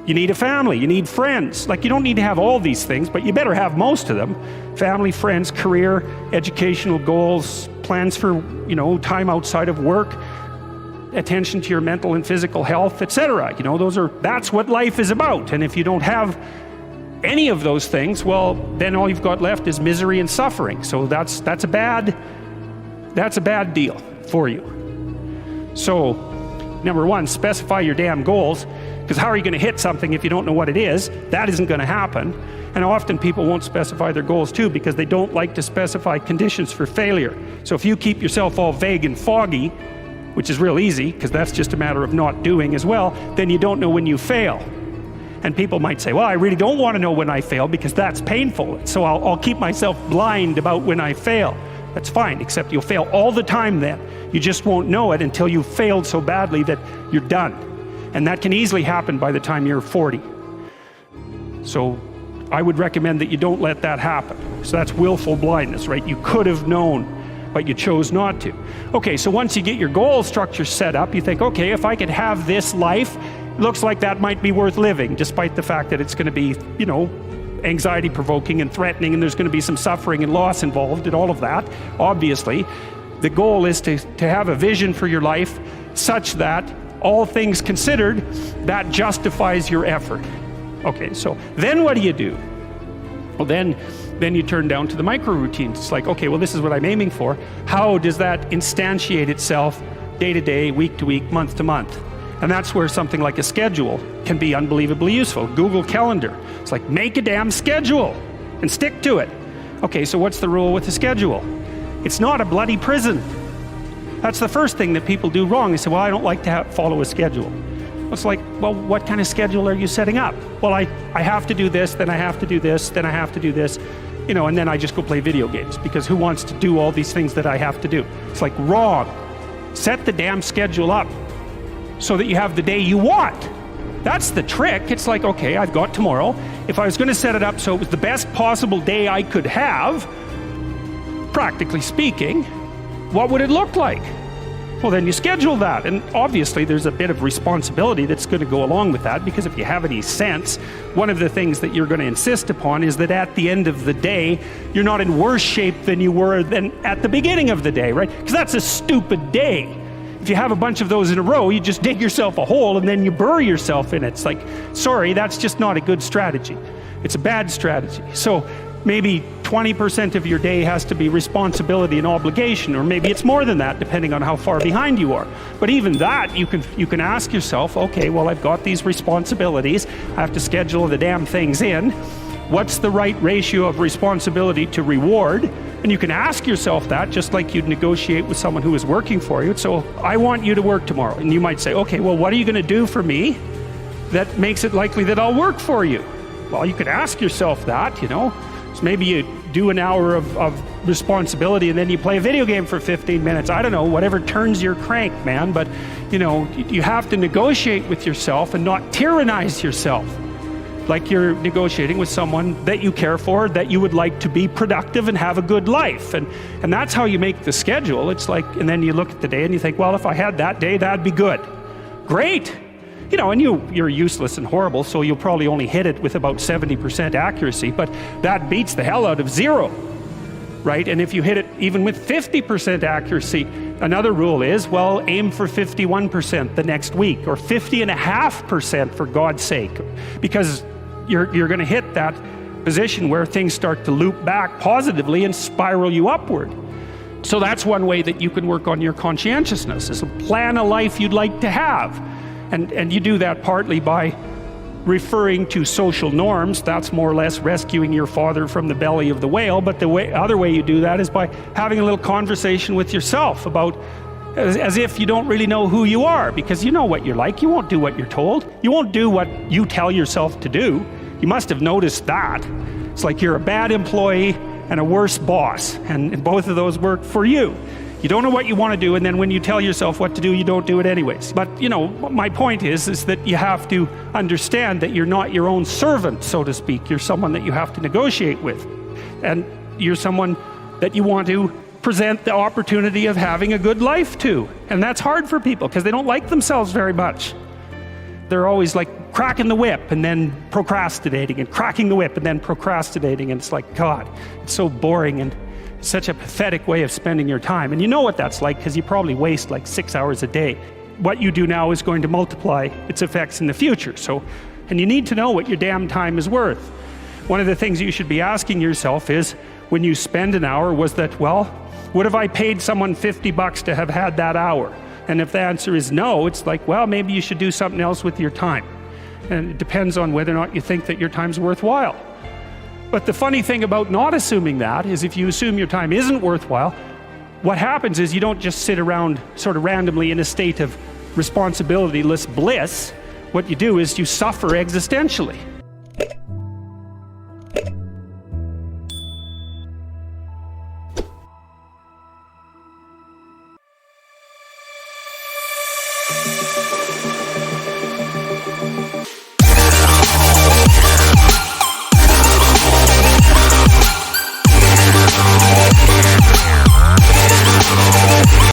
You need a family, you need friends. Like, you don't need to have all these things, but you better have most of them. Family, friends, career, educational goals, plans for, time outside of work, attention to your mental and physical health, etc. That's what life is about. And if you don't have any of those things, well, then all you've got left is misery and suffering. So that's a bad deal for you. So, number one, specify your damn goals. Because how are you going to hit something if you don't know what it is? That isn't going to happen. And often people won't specify their goals too because they don't like to specify conditions for failure. So if you keep yourself all vague and foggy, which is real easy because that's just a matter of not doing as well, then you don't know when you fail. And people might say, well, I really don't want to know when I fail because that's painful. So I'll keep myself blind about when I fail. That's fine, except you'll fail all the time then. You just won't know it until you've failed so badly that you're done. And that can easily happen by the time you're 40. So I would recommend that you don't let that happen. So that's willful blindness, right? You could have known, but you chose not to. Okay, so once you get your goal structure set up, you think, okay, if I could have this life, looks like that might be worth living, despite the fact that it's going to be, anxiety provoking and threatening, and there's going to be some suffering and loss involved and all of that. Obviously, the goal is to have a vision for your life such that all things considered, that justifies your effort. Okay, so then what do? Well, then you turn down to the micro routines. It's like, okay, well, this is what I'm aiming for. How does that instantiate itself day to day, week to week, month to month? And that's where something like a schedule can be unbelievably useful. Google Calendar. It's like, make a damn schedule and stick to it. Okay, so what's the rule with the schedule? It's not a bloody prison. That's the first thing that people do wrong. They say, well, I don't like to follow a schedule. It's like, well, what kind of schedule are you setting up? Well, I have to do this, then I have to do this, then I have to do this, and then I just go play video games because who wants to do all these things that I have to do? It's like, wrong. Set the damn schedule up so that you have the day you want. That's the trick. It's like, okay, I've got tomorrow. If I was going to set it up so it was the best possible day I could have, practically speaking, what would it look like? Well, then you schedule that. And obviously there's a bit of responsibility that's going to go along with that, because if you have any sense, one of the things that you're going to insist upon is that at the end of the day, you're not in worse shape than you were at the beginning of the day, right? Because that's a stupid day. If you have a bunch of those in a row, you just dig yourself a hole and then you bury yourself in it. It's like, sorry, that's just not a good strategy. It's a bad strategy. So maybe 20% of your day has to be responsibility and obligation, or maybe it's more than that, depending on how far behind you are. But even that, you can ask yourself, okay, well, I've got these responsibilities. I have to schedule the damn things in. What's the right ratio of responsibility to reward? And you can ask yourself that just like you'd negotiate with someone who is working for you. So I want you to work tomorrow. And you might say, okay, well, what are you going to do for me that makes it likely that I'll work for you? Well, you could ask yourself that, So maybe you do an hour of responsibility and then you play a video game for 15 minutes. I don't know, whatever turns your crank, man. But, you have to negotiate with yourself and not tyrannize yourself. Like you're negotiating with someone that you care for, that you would like to be productive and have a good life. And that's how you make the schedule. It's like, and then you look at the day and you think, well, if I had that day, that'd be good. Great. And you're useless and horrible, so you'll probably only hit it with about 70% accuracy, but that beats the hell out of 0, right? And if you hit it even with 50% accuracy, another rule is, well, aim for 51% the next week, or 50.5% for God's sake, because you're going to hit that position where things start to loop back positively and spiral you upward. So that's one way that you can work on your conscientiousness, is plan a life you'd like to have. And you do that partly by referring to social norms. That's more or less rescuing your father from the belly of the whale. But the other way you do that is by having a little conversation with yourself about, as if you don't really know who you are, because you know what you're like. You won't do what you're told. You won't do what you tell yourself to do. You must have noticed that. It's like you're a bad employee and a worse boss, and both of those work for you. You don't know what you want to do, and then when you tell yourself what to do, you don't do it anyways. But, my point is that you have to understand that you're not your own servant, so to speak. You're someone that you have to negotiate with. And you're someone that you want to present the opportunity of having a good life too. And that's hard for people because they don't like themselves very much. They're always like cracking the whip and then procrastinating, and cracking the whip and then procrastinating. And it's like, God, it's so boring and such a pathetic way of spending your time. And you know what that's like because you probably waste like 6 hours a day. What you do now is going to multiply its effects in the future. And you need to know what your damn time is worth. One of the things you should be asking yourself is, when you spend an hour, was that, well, what if I paid someone $50 to have had that hour? And if the answer is no, it's like, well, maybe you should do something else with your time. And it depends on whether or not you think that your time's worthwhile. But the funny thing about not assuming that is, if you assume your time isn't worthwhile, what happens is you don't just sit around sort of randomly in a state of responsibility-less bliss. What you do is you suffer existentially.